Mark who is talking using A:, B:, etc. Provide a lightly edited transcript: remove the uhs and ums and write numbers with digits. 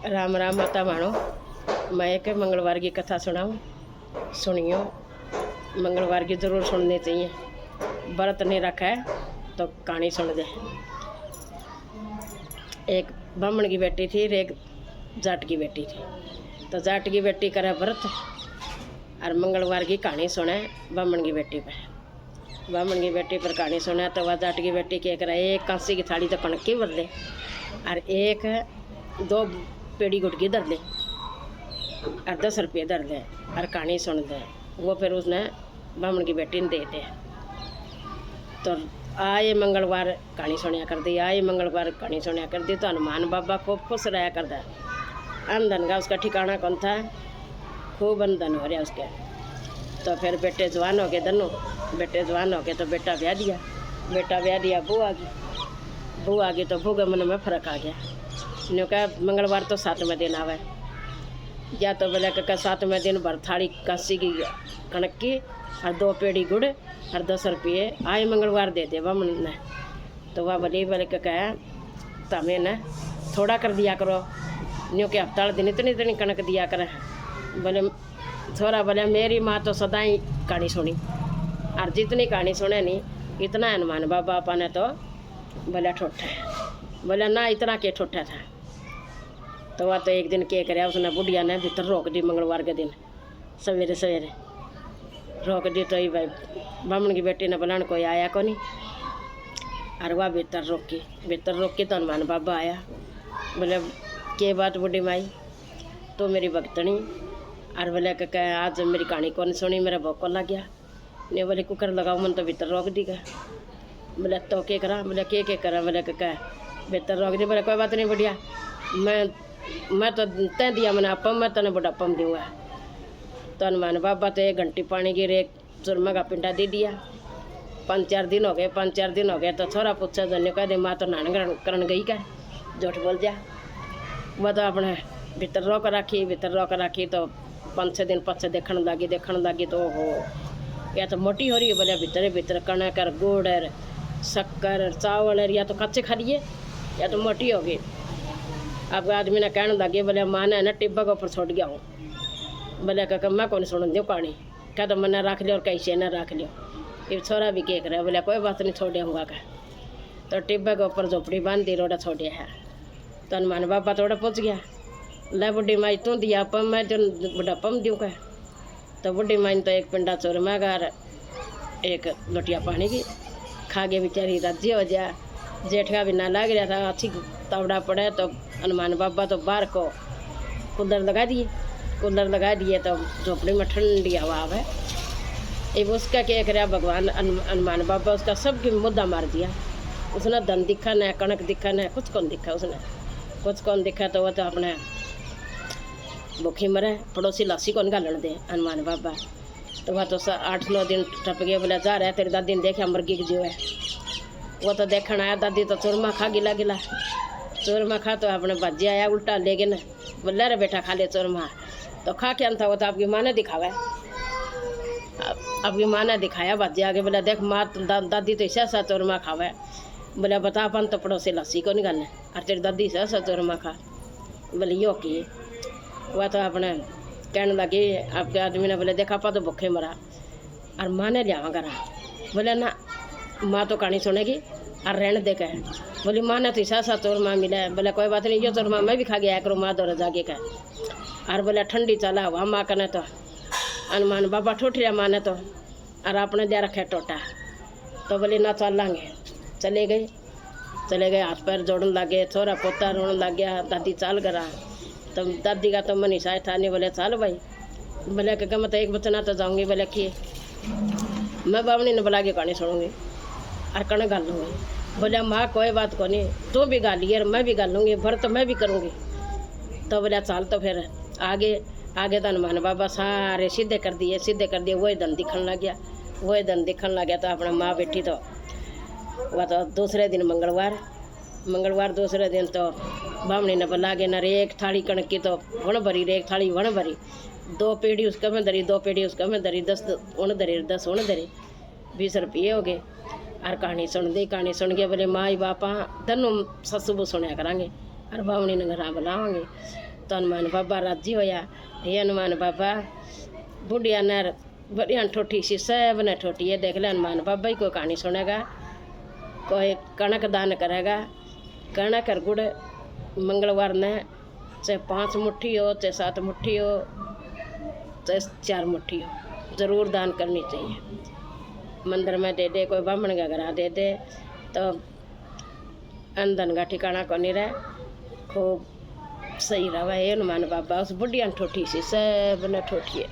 A: राम राम माता मानो। मैं एक मंगलवार की कथा सुनाऊँ, सुनियो। मंगलवार की ज़रूर सुननी चाहिए। व्रत नहीं रखा है तो कहानी सुन दे। एक ब्राह्मण की बेटी थी और एक जाट की बेटी थी। तो जाट की बेटी करे व्रत और मंगलवार की कहानी सुने ब्राह्मण की बेटी पर। ब्राह्मण की बेटी पर कहानी सुने तो वह जाट की बेटी क्या करे, एक कांसी की थाली तो कणक की भर ले और एक 2 पेड़ी गुटकी धर ले और 10 रुपये धर ले और कहानी सुन दे। वो फिर उसने ब्राह्मण की बेटी ने दे दे। तो आए मंगलवार कहानी सुनिया कर दी, आए मंगलवार कहानी सुनिया कर दी। तो हनुमान बाबा खूब खुश रहा करता। अनधन का उसका ठिकाना कौन था, खूब अनधन हो रहा उसके। तो फिर बेटे जवान हो गए दोनों, बेटे जवान हो गए तो बेटा ब्याह दिया, बेटा ब्याह दिया, बहू आ गई तो बहू के मन में फ़र्क आ गया। न्यू कहा मंगलवार तो 7वें दिन आवे, या तो बोले का 7वें दिन भर थाली कांसी की कणक की और 2 पेड़ी गुड़ और 10 रुपये आए मंगलवार दे दे ब्राह्मण ने। तो वह बोले कहा तमें न थोड़ा कर दिया करो, न्यू के हफ्ता दिन इतनी कणक दिया करे। बोले छोरा, बोले मेरी माँ तो सदा ही कहानी सुनी और जितनी कहानी सुने नहीं इतना हनुमान बाबा अपा ने तो बोले ठोठा है। बोले ना इतना के ठोठा था। तो वह तो एक दिन क्या कराया उसने, बुढ़िया ने भीतर रोक दी। मंगलवार के दिन सवेरे सवेरे रोक दी। तो ही भाई ब्राह्मण की बेटी ने बुलाने कोई आया को नहीं और वह भीतर रोक की तो हनुमान बाबा आया। बोले के बात बुढ़ी माई, तो मेरी भक्तनी और बोले कह आज मेरी कहानी कौन सुनी, मेरा भोक लग गया। नहीं बोले कुकर लगाओ, मन तो भीतर रोक दी। बोले तो क्या करा, बोले के करा, बोले कह भीतर रोक दी। बोले कोई बात नहीं बुढ़िया, मैं तो तय दिया मैंने अपम, मैं तने बुढ़ापम दूँगा। तो हनुमान बाबा तो 1 घंटी पानी गिर एक चूरमा का पिंडा दे दिया। 5-4 दिन हो गए तो छोरा पूछा जन्य कह दे माँ तो नान करन गई क्या, झूठ बोल जा। वह तो अपने भीतर रोक रखी। तो 5-6 दिन पीछे देखने लगी तो हो या तो मोटी हो रही है। बोले भीतर कणक और गुड़ और शक्कर और चावल और या तो कच्चे खा लिए या तो मोटी हो गई। अब आदमी ने कहने लगे, बोले माँ ने ना टिब्बा के ऊपर छोड़ गया हूँ। बोले कह मैं कौन सुन दूँ कहानी, क्या तो मैंने रख लियो और कैसे न रख लियो। फिर छोरा भी कह रहा, बोले कोई बात नहीं छोड़ दूँगा का। तो टिब्बे के ऊपर झोपड़ी बांध दी, रोड़ा छोड़ है। तो हनुमान बाबा थोड़ा पहुँच गया। ले बुढ़ी माई तू दिया पम, मैं जो बुढ़ापम दूँ का। तो बुढ़ी माई तो एक पिंडा चूरमा का और एक लोटिया पानी की खा गए। बेचारी राज्य हो जा, जेठ का भी ना लग रहा था, अच्छी तवड़ा पड़े। तो हनुमान बाबा तो बाहर को कूलर लगा दिए तो झोपड़ी में ठंडी हवा आवे। अब उसका क्या कराया भगवान हनुमान बाबा, उसका सबकी मुद्दा मार दिया। उसने धन दिखा न, कणक दिखा न, कुछ कौन दिखा। तो वह तो अपने भूखी मरे, पड़ोसी लासी कौन गालन दे हनुमान बाबा। तो वह तो 8-9 दिन टप गए। बोले जा रहा है तेरी दादी ने देखा मुर्गी की जो है। वो तो देखने आया, दादी तो चूरमा खा गिला चूरमा खा। तो अपने भाजी आया उल्टा ले गए न। बोले रे बेटा खा ले चूरमा। तो खा क्या था, वो तो आपकी माँ ने दिखावा है। आपकी माँ ने दिखाया भाजी आगे। बोले देख माँ दादी तो ऐसा चूरमा खावा है। बोले बता अपन तो पड़ोसी लस्सी को नहीं गाने और तेरी दादी ऐसा चूरमा खा। बोले यो की। वह तो अपने कहने लगी आपके आदमी ने, बोले देखा पा तो भूखे मरा और माँ ने लिया करा। बोले ना माँ तो कहानी सुनेगी और रहने दे कहे। बोली माँ ने तो ऐसा चूरमा मिला है। बोले कोई बात नहीं, यो चूरमा मैं भी खा गया करूँ माँ दौरे जाके कह। और बोले ठंडी चला हुआ माँ कने तो हनुमान बाबा ठूठ रहा माँ ने तो और आपने दे रखे टोटा। तो बोली ना चलेंगे, चले गए हाथ पैर जोड़ने लगे, छोरा पोता रोने लग गया। दादी चाल करा। तो दादी का तो मन हिसाब था नहीं। बोले चल भाई। बोले कि मैं तो एक बचना तो जाऊँगी। बोले कि मैं बावनी ने बुला के कहानी सुनूँगी और कण गाल लूँगी। बोले माँ कोई बात को नहीं, तू भी गाली और मैं भी गाल लूँगी, भर तो मैं भी करूँगी। तो बोले चल। तो फिर आगे तो हनुमान बाबा सारे सीधे कर दिए। वही धन दिखने लग गया। तो अपना माँ बैठी तो वह तो दूसरे दिन मंगलवार दूसरे दिन तो बामणी ने बुला के न एक थाली कणक की तो वण भरी, एक थाली वण भरी। 2 पेड़ी उसका में धरी, 2 पेड़ी उसका में धरी, 10 उन धरी 20 रुपये हो गए। और कहानी सुन के बोले माई बापा दोनों ससुबू सुनया करांगे और बावनी ने घर बुलावांगे। तो हनुमान बाबा राजी होया। हे हनुमान बाबा बुढ़िया ने बढ़िया ठोठी सी सब ने ठोठी है, देख ले हनुमान बाबा ही कोई कहानी सुनेगा, कोई कणक दान करेगा। कणक और गुड़ मंगलवार ने चाहे 5 मुट्ठी हो, चाहे 7 मुट्ठी हो, चाहे 4 मुट्ठी हो, ज़रूर दान करनी चाहिए। मंदिर में दे दे, कोई ब्राह्मण का घर दे दे, तो अंधन का ठिकाना को नहीं रहे, खूब सही रहा। हे हनुमान बाबा उस बुढ़िया ठोठी सी सब ने ठोठी है।